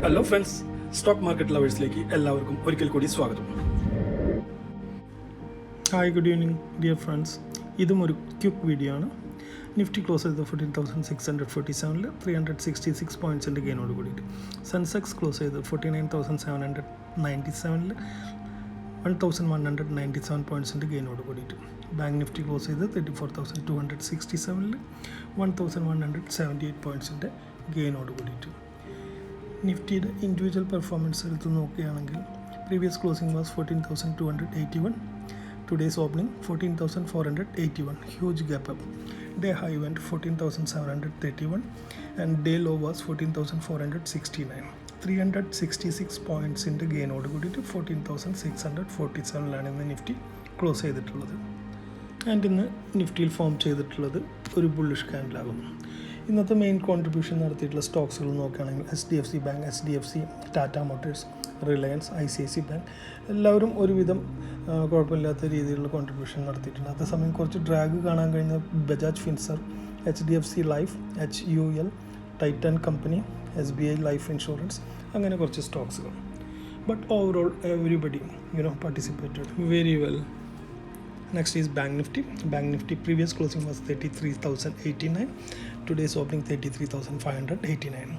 Hello friends, stock market ലവേഴ്സിലേക്ക് എല്ലാവർക്കും ഒരിക്കൽ കൂടി സ്വാഗതം. Hi, good evening dear friends. ഇതും ഒരു ക്വിക്ക് വീഡിയോ ആണ്. നിഫ്റ്റി ക്ലോസ് ചെയ്തത് 14,647 366 പോയിൻറ്റ്സിൻ്റെ ഗെയിനോട് കൂടിയിട്ട്. സെൻസെക്സ് ക്ലോസ് ചെയ്തത് 49,797 1,197 പോയിൻറ്റ്സിൻ്റെ ഗെയിനോട് കൂടിയിട്ട്. ബാങ്ക് നിഫ്റ്റി ക്ലോസ് ചെയ്ത് 34,267 1,178 പോയിൻറ്റ്സിൻ്റെ ഗെയിനോട് കൂടിയിട്ട്. നിഫ്റ്റിയുടെ ഇൻഡിവിജ്വൽ പെർഫോമൻസ് എടുത്ത് നോക്കുകയാണെങ്കിൽ previous closing was 14,281, today's opening 14,481, huge gap up. Day high went 14,731 and day low was 14,469. 366 പോയിൻറ്റ്സിൻ്റെ ഗെയിനോട് കൂടിയിട്ട് 14,647 ഇന്ന് നിഫ്റ്റി ക്ലോസ് ചെയ്തിട്ടുള്ളത്. ആൻഡ് ഇന്ന് നിഫ്റ്റിയിൽ ഫോം ചെയ്തിട്ടുള്ളത് ഒരു ബുള്ളിഷ് ക്യാൻഡിലാകുന്നു. ഇന്നത്തെ മെയിൻ കോൺട്രിബ്യൂഷൻ നടത്തിയിട്ടുള്ള സ്റ്റോക്സുകൾ നോക്കുകയാണെങ്കിൽ HDFC bank, HDFC, Tata Motors, Reliance, ICICI bank എല്ലാവരും ഒരുവിധം കുഴപ്പമില്ലാത്ത രീതിയിലുള്ള കോൺട്രിബ്യൂഷൻ നടത്തിയിട്ടുണ്ട്. അതേസമയം കുറച്ച് ഡ്രാഗ് കാണാൻ കഴിഞ്ഞ Bajaj Finserv, HDFC life, HUL, Titan company, SBI life insurance, അങ്ങനെ കുറച്ച് സ്റ്റോക്സുകൾ. But overall everybody participated very well. Next is Bank Nifty. Bank Nifty previous closing was 33,089. Today's opening 33,589.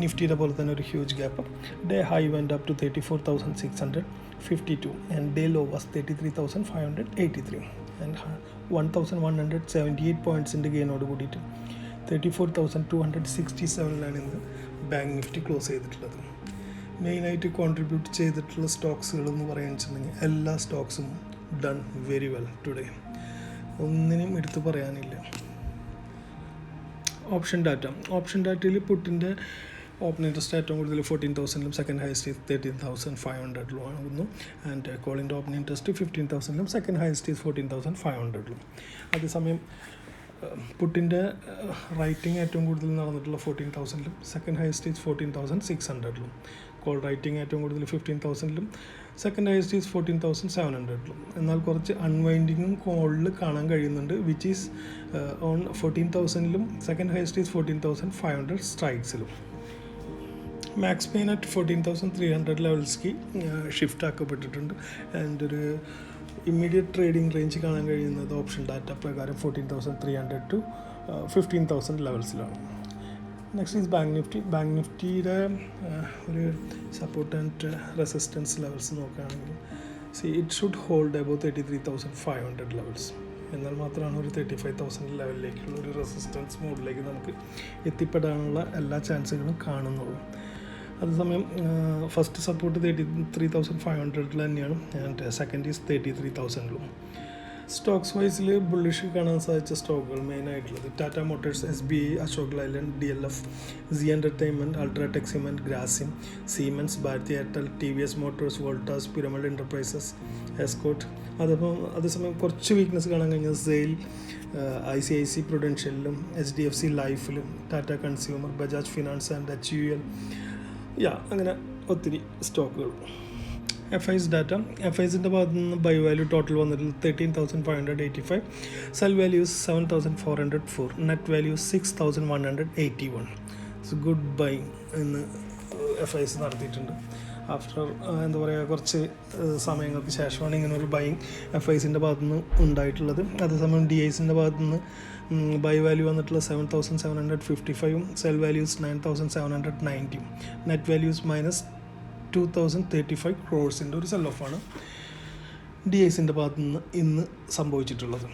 Nifty പോലെ തന്നെ ഒരു huge gap. Day high went up to 34,652 and day low was 33,583 and 1,178 പോയിൻറ്റ്സിൻ്റെ ഗെയിനോട് കൂടിയിട്ട് 34,267 ഇന്ന് ബാങ്ക് നിഫ്റ്റി ക്ലോസ് ചെയ്തിട്ടുള്ളത്. മെയിനായിട്ട് contribute ചെയ്തിട്ടുള്ള സ്റ്റോക്സുകൾ എന്ന് പറയുകയെന്ന് വെച്ചിട്ടുണ്ടെങ്കിൽ എല്ലാ സ്റ്റോക്സും ഡൺ വെരി വെൽ ടുഡേ. ഒന്നിനും എടുത്ത് പറയാനില്ല. ഓപ്ഷൻ ഡാറ്റയിൽ പുട്ടിൻ്റെ ഓപ്പൺ ഇൻട്രസ്റ്റ് ഏറ്റവും കൂടുതൽ 14,000 സെക്കൻഡ് ഹയസ്റ്റ് 13,500 ആകുന്നു. ആൻഡ് കോളിൻ്റെ ഓപ്പൺ ഇൻട്രസ്റ്റ് 15,000 സെക്കൻഡ് ഹയസ്റ്റ് 14,500. അതേസമയം പുട്ടിൻ്റെ റൈറ്റിംഗ് ഏറ്റവും കൂടുതൽ നടന്നിട്ടുള്ള 14,000 സെക്കൻഡ് ഹയസ്റ്റ് 14,600. കോൾ റൈറ്റിംഗ് ഏറ്റവും കൂടുതൽ 15,000 സെക്കൻഡ് ഹയസ്റ്റ് 14,700. എന്നാൽ കുറച്ച് അൺവൈൻഡിങ്ങും കോളിൽ കാണാൻ കഴിയുന്നുണ്ട്, which is on 14,000 second highest 14,500 സ്ട്രൈക്സിലും. മാക്സ് പെയിൻ അറ്റ് 14,300 ലെവൽസ്ക്ക് ഷിഫ്റ്റ് ആക്കപ്പെട്ടിട്ടുണ്ട്. ആൻഡ് ഒരു ഇമ്മീഡിയറ്റ് ട്രേഡിംഗ് റേഞ്ച് കാണാൻ കഴിയുന്നത് ഓപ്ഷൻ ഡാറ്റ പ്രകാരം 14,300 to 15,000 ലെവൽസിലാണ്. Next is bank nifty. Bank നിഫ്റ്റിയുടെ ഒരു സപ്പോർട്ട് ആൻഡ് റെസിസ്റ്റൻസ് ലെവൽസ് നോക്കുകയാണെങ്കിൽ it should hold above 33,500 levels. എന്നാൽ മാത്രമാണ് ഒരു 35,000 ലെവലിലേക്കുള്ള ഒരു റെസിസ്റ്റൻസ് മോഡിലേക്ക് നമുക്ക് എത്തിപ്പെടാനുള്ള എല്ലാ ചാൻസുകളും കാണുന്നുള്ളൂ. അതേസമയം ഫസ്റ്റ് സപ്പോർട്ട് 33,500 തന്നെയാണ്. And second is 33,000. സ്റ്റോക്സ് വൈസിൽ ബുള്ളിഷ് കാണാൻ സാധിച്ച സ്റ്റോക്കുകൾ മെയിനായിട്ടുള്ളത് Tata motors, SBI, Ashok Leyland, DLF, Zee entertainment, UltraTech cement, Grasim, Siemens, Bharti Airtel, TVS motors, Voltas, Piramal enterprises, Escorts. അതേസമയം കുറച്ച് വീക്ക്നെസ് കാണാൻ കഴിഞ്ഞത് സെയിൽ, ICIC പ്രൊഡൻഷ്യലിലും, HDFC ലൈഫിലും, Tata consumer, Bajaj finance and HUL. അങ്ങനെ ഒത്തിരി സ്റ്റോക്കുകൾ. FIസിൻ്റെ ഭാഗത്തു നിന്ന് ബൈ വാല്യൂ ടോട്ടൽ വന്നിട്ട് 13,585, cell values 7,404, net values 6,181. Good bye എന്ന് FIs നടത്തിയിട്ടുണ്ട്. ആഫ്റ്റർ കുറച്ച് സമയങ്ങൾക്ക് ശേഷമാണ് ഇങ്ങനെ ഒരു ബൈങ് FIസിൻ്റെ ഭാഗത്തു നിന്ന് ഉണ്ടായിട്ടുള്ളത്. അതേസമയം DIസിൻ്റെ ഭാഗത്തു നിന്ന് ബൈ വാല്യൂ വന്നിട്ടുള്ള 7,755, cell values 9,790, net values minus 2,035 crores ഒരു സെൽ ഓഫാണ് DIസിൻ്റെ ഭാഗത്തു നിന്ന് ഇന്ന് സംഭവിച്ചിട്ടുള്ളത്.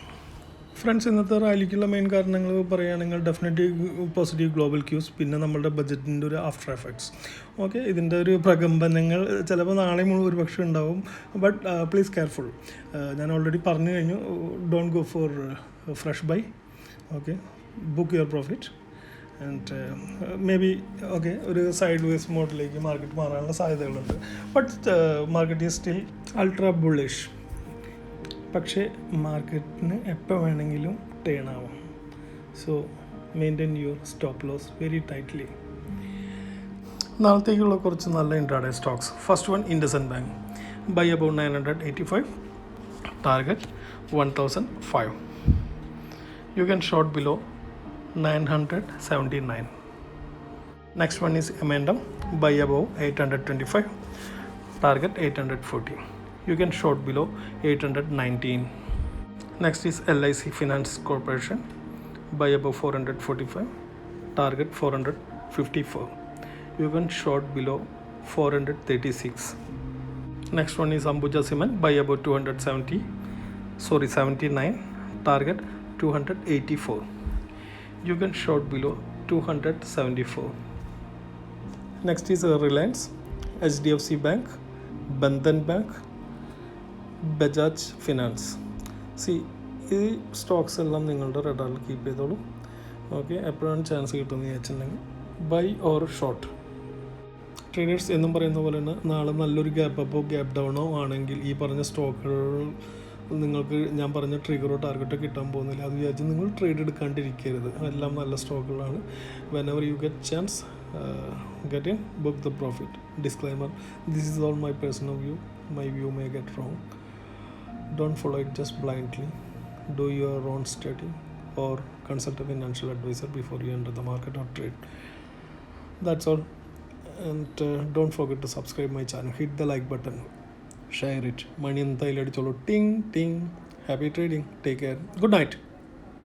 ഫ്രണ്ട്സ്, ഇന്നത്തെ റാലിക്കുള്ള മെയിൻ കാരണങ്ങൾ പറയുകയാണെങ്കിൽ ഡെഫിനറ്റ്ലി പോസിറ്റീവ് ഗ്ലോബൽ ക്യൂസ്, പിന്നെ നമ്മളുടെ ബഡ്ജറ്റിൻ്റെ ഒരു ആഫ്റ്റർ എഫക്ട്സ്. ഓക്കെ, ഇതിൻ്റെ ഒരു പ്രകമ്പനങ്ങൾ ചിലപ്പോൾ നാളെ ഒരു പക്ഷേ ഉണ്ടാവും. But please careful. ഞാൻ ഓൾറെഡി പറഞ്ഞു കഴിഞ്ഞു, don't go for fresh buy. Okay, book your profit and may be ഒരു സൈഡ് വേസ് മോഡിലേക്ക് മാർക്കറ്റ് മാറാനുള്ള സാധ്യതകളുണ്ട്. But market is still ultra bullish. പക്ഷേ മാർക്കറ്റിന് എപ്പോൾ വേണമെങ്കിലും ടേൺ ആവാം. So maintain your stop loss very tightly. നാളത്തേക്കുള്ള കുറച്ച് നല്ല intraday stocks. First one, IndusInd bank. Buy about 985, target 1,005. You can short below 979. Next one is M&M. buy above 825, target 840. You can short below 819. Next is LIC Finance Corporation, buy above 445, target 454. You can short below 436. Next one is Ambuja Cement, buy above 79, target 284. You can short below 274. Next is Reliance, HDFC Bank, Bandhan Bank, Bajaj Finance. See, ഈ Stokes എല്ലാം നിങ്ങളുടെ റഡാറിൽ keep ചെയ്തോളൂ. Okay, എപ്പോഴാണ് chance കിട്ടുന്നത് വെച്ചിട്ടുണ്ടെങ്കിൽ by or short. Traders എന്നും പറയുന്ന പോലെ തന്നെ നാളെ നല്ലൊരു ഗ്യാപ്പ് അപ്പോ ഗ്യാപ്പ് ഡൗണോ ആണെങ്കിൽ ഈ പറഞ്ഞ സ്റ്റോക്കുകൾ നിങ്ങൾക്ക് ഞാൻ പറഞ്ഞ ട്രിഗറോ ടാർഗറ്റോ കിട്ടാൻ പോകുന്നില്ല. അത് വിചാരിച്ച് നിങ്ങൾ ട്രേഡ് എടുക്കാണ്ടിരിക്കരുത്. എല്ലാം നല്ല സ്റ്റോക്കുകളാണ്. Whenever you get chance get in, book the profit. Disclaimer, this is all my personal view. My view may get wrong. Don't follow it just blindly. Do your own study or consult a financial advisor before you enter the market or trade. That's all. And don't forget to subscribe my channel. Hit the like button. Share it. Money entail ting ting. Happy trading. Take care. Good night.